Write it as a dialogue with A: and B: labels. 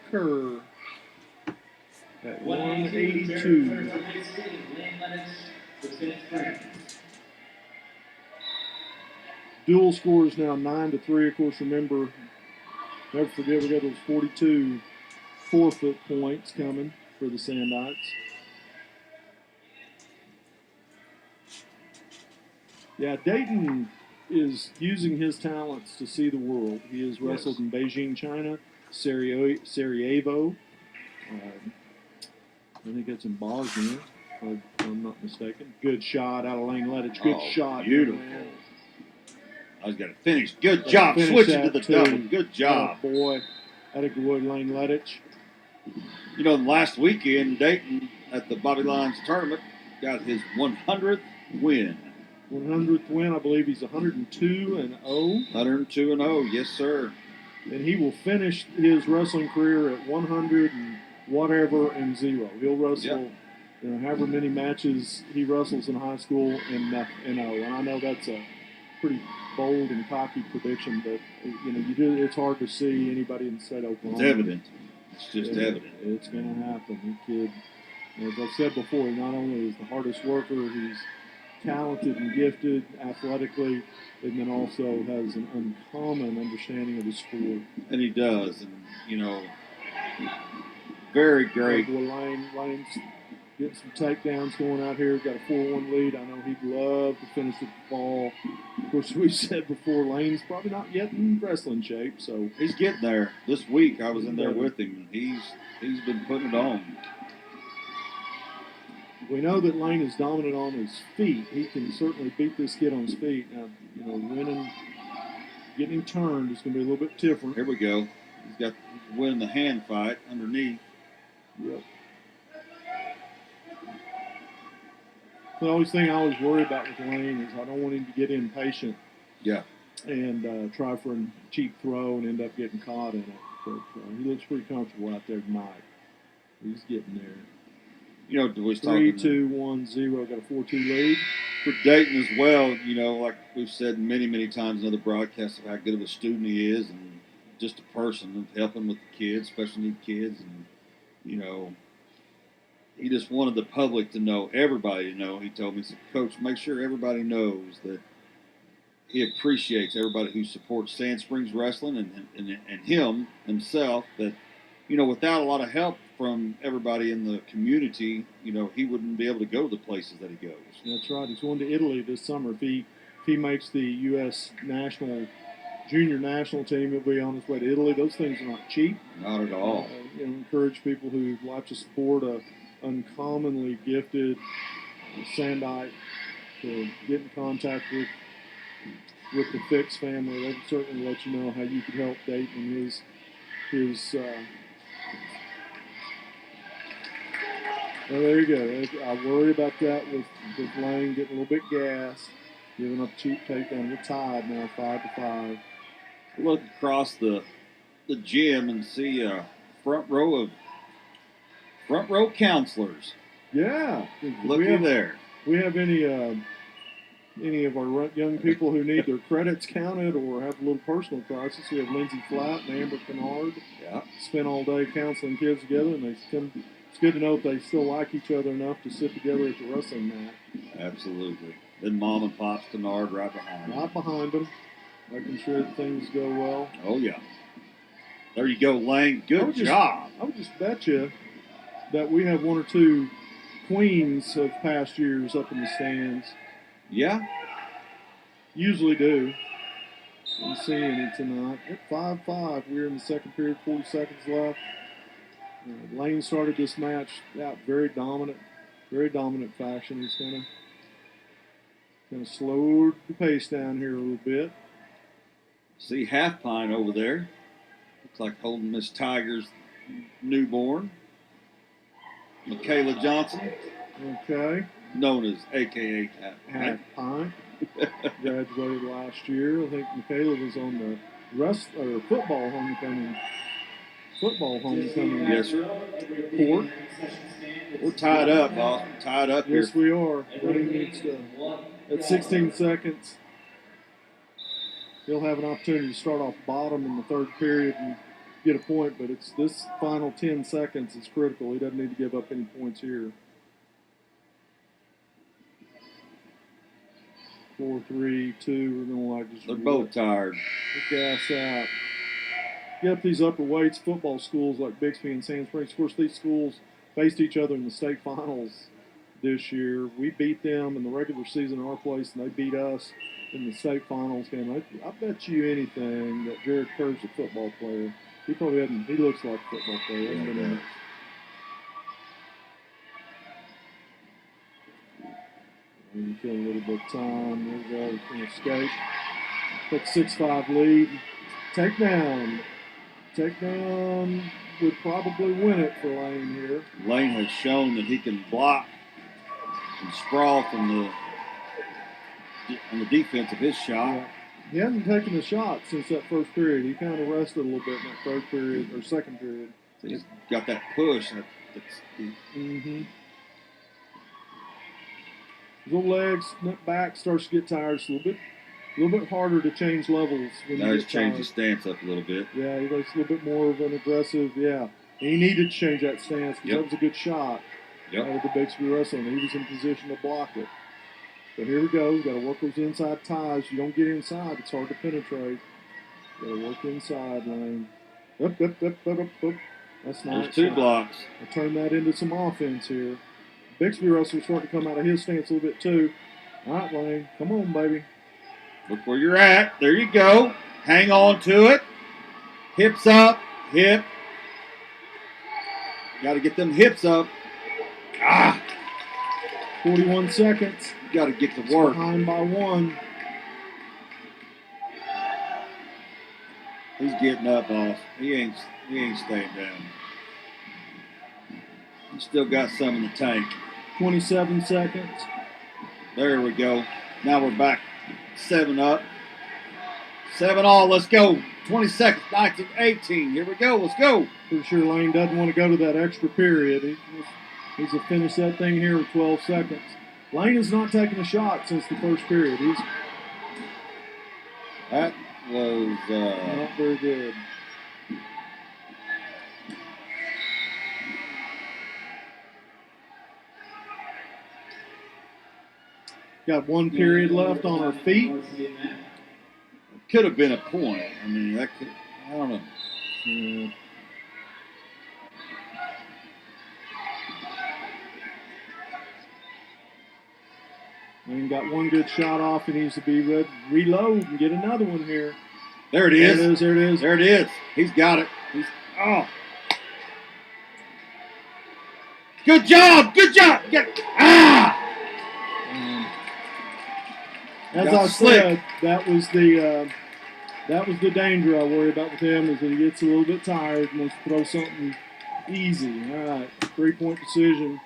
A: occur at 182. Dual score is now 9-3. Of course, remember, never forget, we got those 42 forfeit points coming for the Sandites. Yeah, Dayton is using his talents to see the world. He has wrestled in Beijing, China, Sarajevo. I think it's in Bosnia, if I'm not mistaken. Good shot out of Lane Lettich. Good shot.
B: Beautiful. I was going to finish. Good job. Switching to the double. Good job.
A: Oh, boy. That a good Lane Lettich.
B: You know, last weekend, Dayton at the Bobby Lyons tournament got his 100th win.
A: 100th win. I believe he's 102-0.
B: 102-0, yes, sir.
A: And he will finish his wrestling career at 100 and whatever and 0. He'll wrestle, however many matches he wrestles in high school and 0. And I know that's a pretty bold and cocky prediction, but it's hard to see anybody in the state of Oklahoma.
B: It's evident. It's just evident.
A: It's going to happen. The kid, as I've said before, not only is the hardest worker, he's talented and gifted athletically, and then also has an uncommon understanding of the sport.
B: And he does, and very great.
A: Lane's getting some takedowns going out here. Got a 4-1 lead. I know he'd love to finish the ball. Of course, we've said before, Lane's probably not yet in wrestling shape, so
B: he's getting there. This week I was in there with him, and he's been putting it on.
A: We know that Lane is dominant on his feet. He can certainly beat this kid on his feet. Now, getting him turned is going to be a little bit different.
B: Here we go. He's winning the hand fight underneath.
A: Yep. The only thing I always worry about with Lane is I don't want him to get impatient.
B: Yeah.
A: And try for a cheap throw and end up getting caught in it. But he looks pretty comfortable out there tonight. He's getting there.
B: Was
A: 3-2-1-0, got a 4-2 lead.
B: For Dayton as well, like we've said many, many times in other broadcasts of how good of a student he is and just a person and helping with the kids, special need kids. And, he just wanted the public to know, everybody to know. He told me, he said, Coach, make sure everybody knows that he appreciates everybody who supports Sand Springs Wrestling and him himself, that, without a lot of help from everybody in the community, he wouldn't be able to go to the places that he goes.
A: That's right. He's going to Italy this summer. If he makes the U.S. junior national team, he'll be on his way to Italy. Those things are not cheap.
B: Not at all.
A: Encourage people who like to support a uncommonly gifted Sandite to get in contact with the Fix family. They can certainly let you know how you could help Dayton his well, there you go. I worry about that with Lane getting a little bit gassed, giving up cheap takedown. We're tied now, 5-5.
B: Look across the gym and see a front row counselors.
A: Yeah,
B: looky there.
A: We have any of our young people who need their credits counted or have a little personal crisis? We have Lindsay Flatt and Amber Kennard.
B: Yeah,
A: spend all day counseling kids together, and it's good to know that they still like each other enough to sit together at the wrestling mat.
B: Absolutely. Then Mom and Pop's Kennard right behind them.
A: Right behind them, making sure that things go well.
B: Oh, yeah. There you go, Lane. Good job.
A: I would just bet you that we have one or two queens of past years up in the stands.
B: Yeah.
A: Usually do. I'm seeing it tonight. At 5-5, we're in the second period, 40 seconds left. Lane started this match out very dominant fashion. He's kind of slowed the pace down here a little bit.
B: See Half Pine over there. Looks like holding Miss Tiger's newborn. Michaela Johnson.
A: Okay.
B: Known as A.K.A.
A: Half Pine. Graduated last year. I think Michaela was on the football homecoming.
B: Yes, sir.
A: Court.
B: We're tied up, boss. Tied up here.
A: Yes, we are. Lane needs to, at 16 seconds, he'll have an opportunity to start off bottom in the third period and get a point, but it's this final 10 seconds is critical. He doesn't need to give up any points here. 4, 3, 2. We're gonna like just.
B: They're both tired.
A: Gas out. Get up these upper weights football schools like Bixby and Sand Springs. Of course, these schools faced each other in the state finals this year. We beat them in the regular season at our place, and they beat us in the state finals game. I bet you anything that Jared Kerr's a football player. He probably hasn't. He looks like a football player.
B: Yeah.
A: And you kill a little bit of time. There we go. Can escape. Take 6-5 lead. Takedown. Takedown would probably win it for Lane here.
B: Lane has shown that he can block and sprawl on the defense of his shot.
A: Yeah. He hasn't taken a shot since that first period. He kind of rested a little bit in that third period or second period.
B: So he's got that push.
A: His little legs, back starts to get tired. It's a little bit harder to change levels when
B: now
A: you
B: he's changed his stance up a little bit.
A: Yeah, he looks a little bit more of an aggressive. Yeah, and he needed to change that stance because that was a good shot. With the Bixby wrestling, he was in position to block it. So here we go. We've got to work those inside ties. You don't get inside, it's hard to penetrate. Got to work inside lane. Up. That's nice.
B: There's 2 blocks.
A: I'll turn that into some offense here. Bixby wrestler's starting to come out of his stance a little bit too. All right, Lane. Come on, baby.
B: Look where you're at. There you go. Hang on to it. Hips up. Hip. Got to get them hips up.
A: 41 seconds.
B: You got to get to work.
A: Behind by 1.
B: He's getting up, boss. He ain't staying down. He's still got some in the tank.
A: 27 seconds.
B: There we go. Now we're back 7 up. 7 all. Let's go. 20 seconds. 19, 18. Here we go. Let's go.
A: Pretty sure Lane doesn't want to go to that extra period. He's to finish that thing here with 12 seconds. Lane has not taken a shot since the first period.
B: That was
A: not very good. Got 1 period left on our feet.
B: Could have been a point. I mean, I don't know.
A: Yeah. And got 1 good shot off. He needs to be ready, reload and get another one here.
B: There it is.
A: There it is.
B: There it is. He's got it. Good job. Good job.
A: As I said, that was the danger I worry about with him is that he gets a little bit tired and wants to throw something easy. All right, 3-point decision.